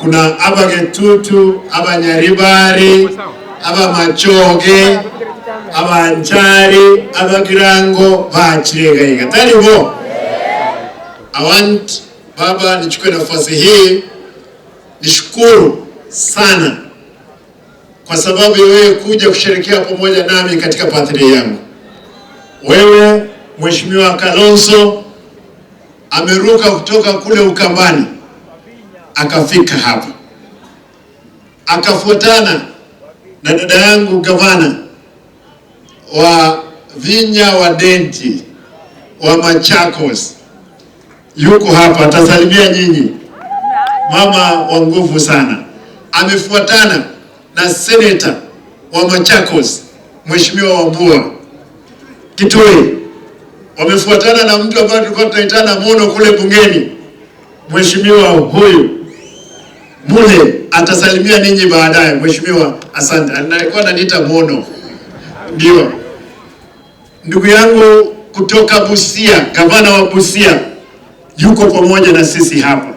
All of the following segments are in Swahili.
kuna abagetutu, abanyaribari, abamachoge, abanchari, abagirango, bachirega. Talibo. I want baba nichukue nafasi hii nishukuru sana kwa sababu wewe kuja kusherehekea pamoja nami katika birthday yangu. Wewe Mheshimiwa Kalonzo ameruka kutoka kule Ukambani akafika hapa, akafuatana na dada yangu gavana wa Vinya wa Denti wa Machakos, yuko hapa, atasalimia nyinyi. Mama wa nguvu sana. Amefuatana na senator wa Machakos, Mheshimiwa Wambua Kitui. Wamefuatana na mtu ambaye tulikuwa tunaitana Mono kule bungeni, Mheshimiwa huyu Mule, atasalimia ninyi baadaye. Mheshimiwa, asante. Alikuwa ananiita Mono. Ndio. Ndugu yangu kutoka Busia, gavana wa Busia yuko pamoja na sisi hapa.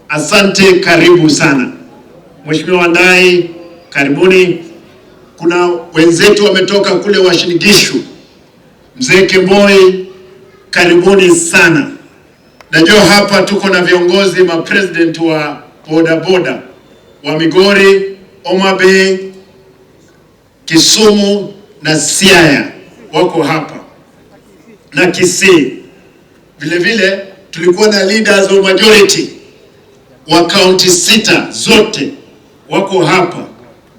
Asante, karibu sana. Mheshimiwa Ndai, karibuni. Kuna wenzetu wametoka kule Washinigishu, Mzee Kemboi, karibuni sana. Najua hapa tuko na viongozi president wa boda boda wa Migori, Homa Bay, Kisumu na Siaya wako hapa na Kisii. Vile vile tulikuwa na leaders of majority wa county sita zote wako hapa.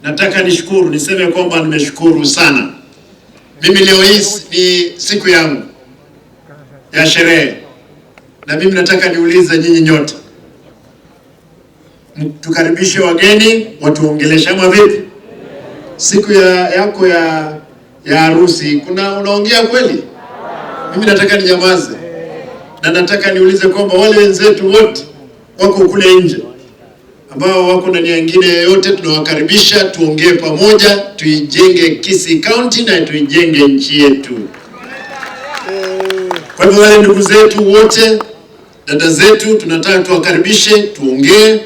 Nataka nishukuru, niseme kwamba nimeshukuru sana. Mimi leo hii ni siku yangu ya sherehe, na mimi nataka niulize nyinyi nyote, tukaribishe wageni watuongeleshe ama vipi? Siku yako ya harusi unaongea kweli? Mimi nataka ninyamaze, na nataka niulize kwamba wale wenzetu wote wako kule nje ambao wako na nia nyingine yote, tunawakaribisha tuongee pamoja, tuijenge Kisii County na tuijenge nchi yetu. Kwa hivyo wale ndugu zetu wote, dada zetu, tunataka tuwakaribishe, tuongee,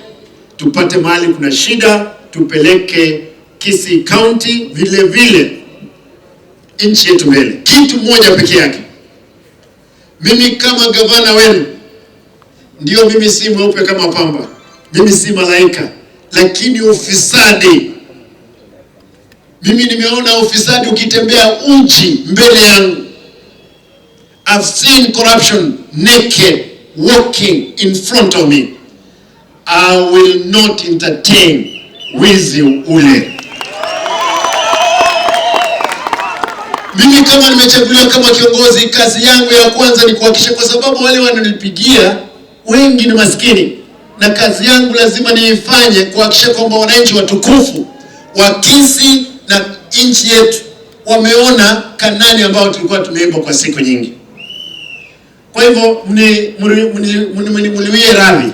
tupate mahali kuna shida, tupeleke Kisii County vile vile nchi yetu mbele. Kitu moja peke yake, mimi kama gavana wenu, ndio mimi si mweupe kama pamba, mimi si malaika, lakini ufisadi, mimi nimeona ufisadi ukitembea uchi mbele yangu. I've seen corruption naked walking in front of me. I will not entertain wizi ule. Mimi kama nimechaguliwa kama kiongozi, kazi yangu ya kwanza ni kuhakikisha, kwa sababu wale wananipigia wengi ni maskini, na kazi yangu lazima niifanye kuhakikisha kwamba wananchi watukufu wa Kisii na nchi yetu wameona Kanani ambao tulikuwa tumeimba kwa siku nyingi. Kwa hivyo mniwie radhi.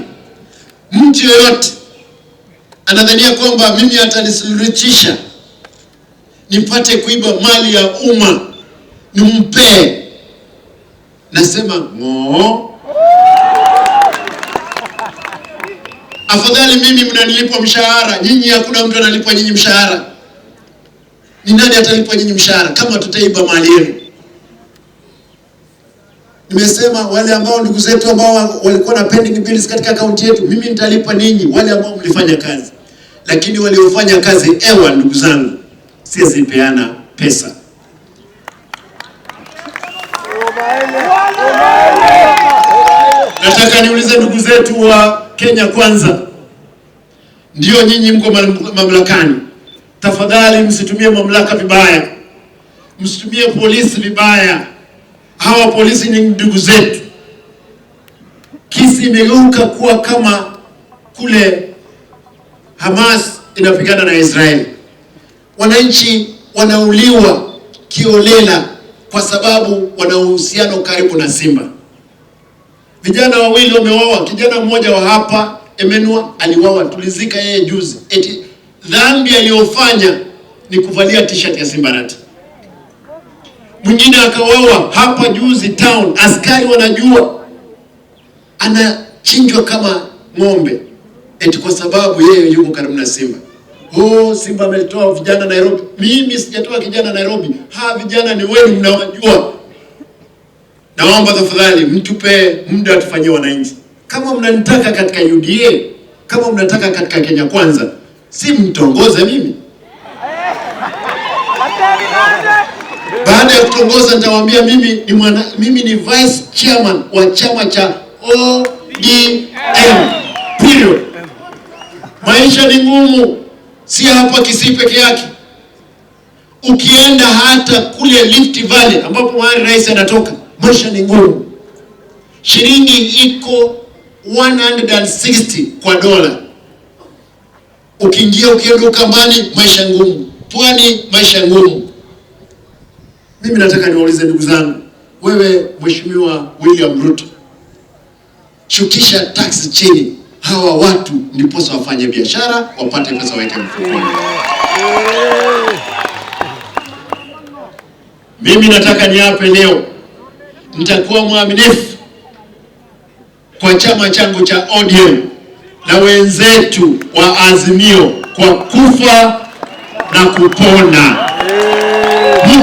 Mtu yoyote anadhania kwamba mimi atanisuluhisha nipate kuiba mali ya umma nimpe, nasema ngo. Afadhali mimi mnanilipa mshahara, nyinyi hakuna mtu analipwa nyinyi mshahara. Ni nani atalipwa nyinyi mshahara kama tutaiba mali yenu? Nimesema wale ambao ndugu zetu ambao walikuwa na pending bills katika akaunti yetu, mimi nitalipa ninyi wale ambao mlifanya kazi. Lakini waliofanya kazi ndugu zangu, siwezi peana pesa. Nataka niulize ndugu zetu wa Kenya Kwanza, ndio nyinyi mko mamlakani, tafadhali msitumie mamlaka vibaya, msitumie polisi vibaya. Hawa polisi ni ndugu zetu. Kisii imegeuka kuwa kama kule Hamas inapigana na Israeli. Wananchi wanauliwa kiolela kwa sababu wana uhusiano karibu na Simba. Vijana wawili wameuawa, kijana mmoja wa hapa Emenua aliuawa, tulizika yeye juzi. Eti dhambi aliyofanya ni kuvalia t-shirt ya Simba Arati. Mwingine akauawa hapa juzi town, askari wanajua anachinjwa kama ng'ombe. eti kwa sababu yeye yuko karibu na Simba. Oh, Simba ametoa vijana Nairobi. Mimi sijatoa kijana Nairobi. Vijana ni wewe mnawajua. Naomba tafadhali mtupe muda tufanyie wananchi. Kama mnanitaka katika UDA, kama mnataka katika Kenya Kwanza, si mtongoze mimi. Baada ya kutongoza nitawaambia mimi ni vice chairman wa chama cha ODM. Period. Maisha ni ngumu, si hapa Kisii peke yake. Ukienda hata kule Rift Valley ambapo mahali rais anatoka, maisha ni ngumu. Shilingi iko 160 kwa dola. Ukienda Ukambani, maisha ngumu. Pwani, maisha ngumu. Mimi nataka niwaulize ndugu zangu, wewe Mheshimiwa William Ruto, shukisha tax chini. Hawa watu ndiposa wafanye biashara, wapate pesa waweke mfukoni. Mimi nataka niape leo, nitakuwa mwaminifu kwa chama changu cha ODM na wenzetu wa Azimio kwa kufa na kupona.